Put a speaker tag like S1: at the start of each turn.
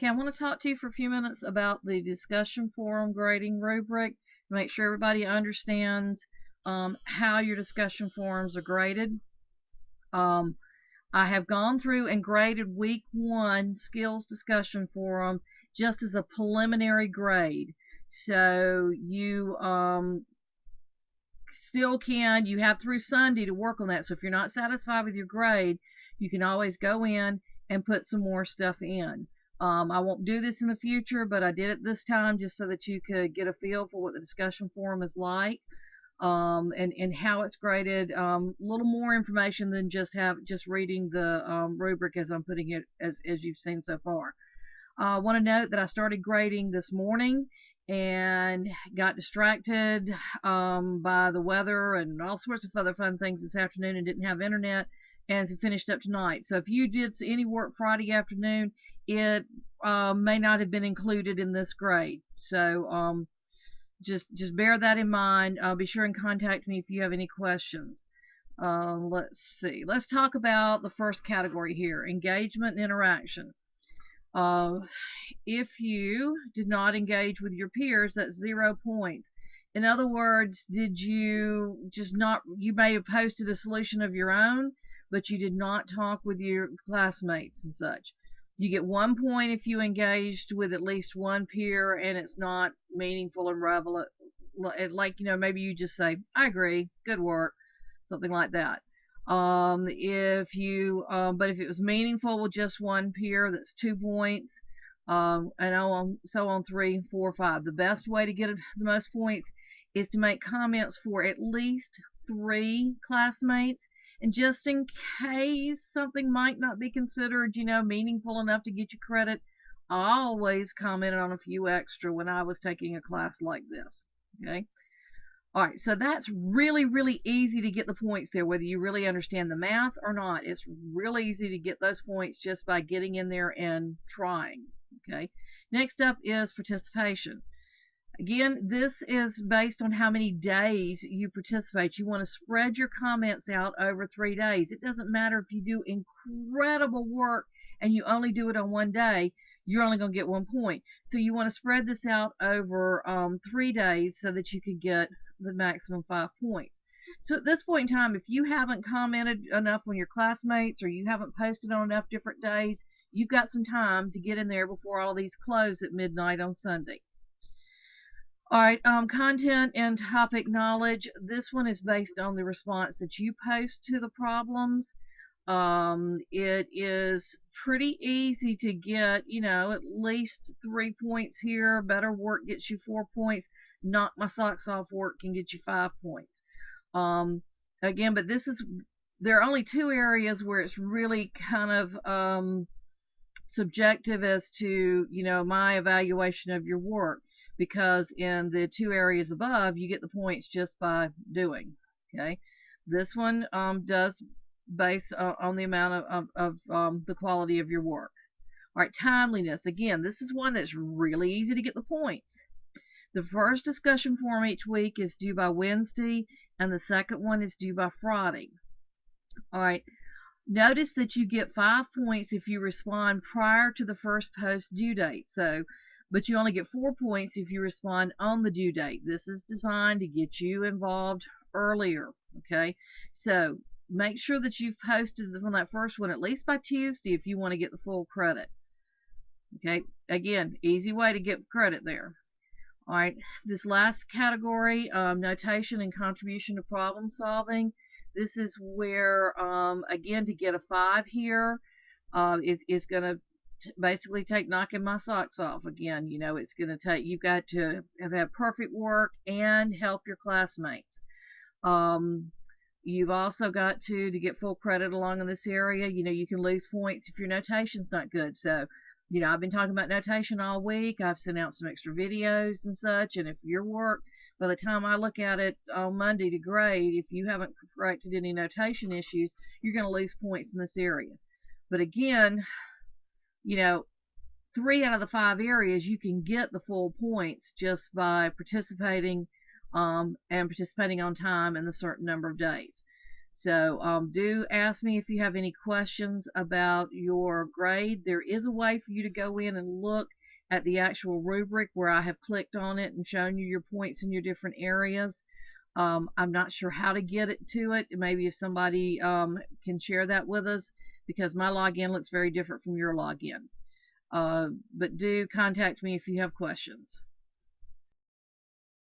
S1: Okay, I want to talk to you for a few minutes about the discussion forum grading rubric. Make sure everybody understands how your discussion forums are graded. I have gone through and graded week 1 skills discussion forum just as a preliminary grade. So you still can, you have through Sunday to work on that. So if you're not satisfied with your grade, you can always go in and put some more stuff in. I won't do this in the future, but I did it this time just so that you could get a feel for what the discussion forum is like, and how it's graded. A little more information than just reading the rubric as I'm putting it, as you've seen so far. I want to note that I started grading this morning and got distracted by the weather and all sorts of other fun things this afternoon and didn't have internet, and finished up tonight. So if you did any work Friday afternoon, it may not have been included in this grade. So just bear that in mind. Be sure and contact me if you have any questions. Let's see. Let's talk about the first category here, engagement and interaction. If you did not engage with your peers, that's 0 points. In other words, did you just not, you may have posted a solution of your own, but you did not talk with your classmates and such. You get 1 point if you engaged with at least one peer and it's not meaningful and relevant. Like, maybe you just say, I agree, good work, something like that. But if it was meaningful with just one peer, that's 2 points. And so on 3, 4, 5. The best way to get the most points is to make comments for at least 3 classmates. And just in case something might not be considered, meaningful enough to get you credit, I always commented on a few extra when I was taking a class like this. Okay. All right, so that's really, really easy to get the points there, whether you really understand the math or not. It's really easy to get those points just by getting in there and trying. Okay. Next up is participation. Again, this is based on how many days you participate. You want to spread your comments out over 3 days. It doesn't matter if you do incredible work and you only do it on 1 day, you're only going to get 1 point. So you want to spread this out over 3 days so that you can get the maximum 5 points. So at this point in time, if you haven't commented enough on your classmates or you haven't posted on enough different days, you've got some time to get in there before all these close at midnight on Sunday. All right, content and topic knowledge. This one is based on the response that you post to the problems. It is pretty easy to get, at least 3 points here. Better work gets you 4 points. Knock my socks off work can get you 5 points. Again, but there are only 2 areas where it's really kind of subjective as to, my evaluation of your work. Because in the 2 areas above, you get the points just by doing. Okay, this one does base on the amount of the quality of your work. All right, timeliness. Again, this is one that's really easy to get the points. The first discussion forum each week is due by Wednesday, and the second one is due by Friday. All right. Notice that you get 5 points if you respond prior to the first post due date. But you only get 4 points if you respond on the due date. This is designed to get you involved earlier. Okay, so make sure that you've posted on that first one at least by Tuesday if you want to get the full credit. Okay, again, easy way to get credit there. All right, this last category, notation and contribution to problem solving. This is where, again, to get a 5 here, is going to basically take knocking my socks off. Again, it's going to take, you've got to have had perfect work and help your classmates. You've also got to get full credit along in this area. You can lose points if your notation's not good. So, I've been talking about notation all week. I've sent out some extra videos and such, and if your work, by the time I look at it on Monday to grade, if you haven't corrected any notation issues, you're going to lose points in this area. But again, 3 out of the 5 areas you can get the full points just by participating and participating on time in a certain number of days. So do ask me if you have any questions about your grade. There is a way for you to go in and look at the actual rubric where I have clicked on it and shown you your points in your different areas. I'm not sure how to get it to it. Maybe if somebody can share that with us, because my login looks very different from your login. But do contact me if you have questions.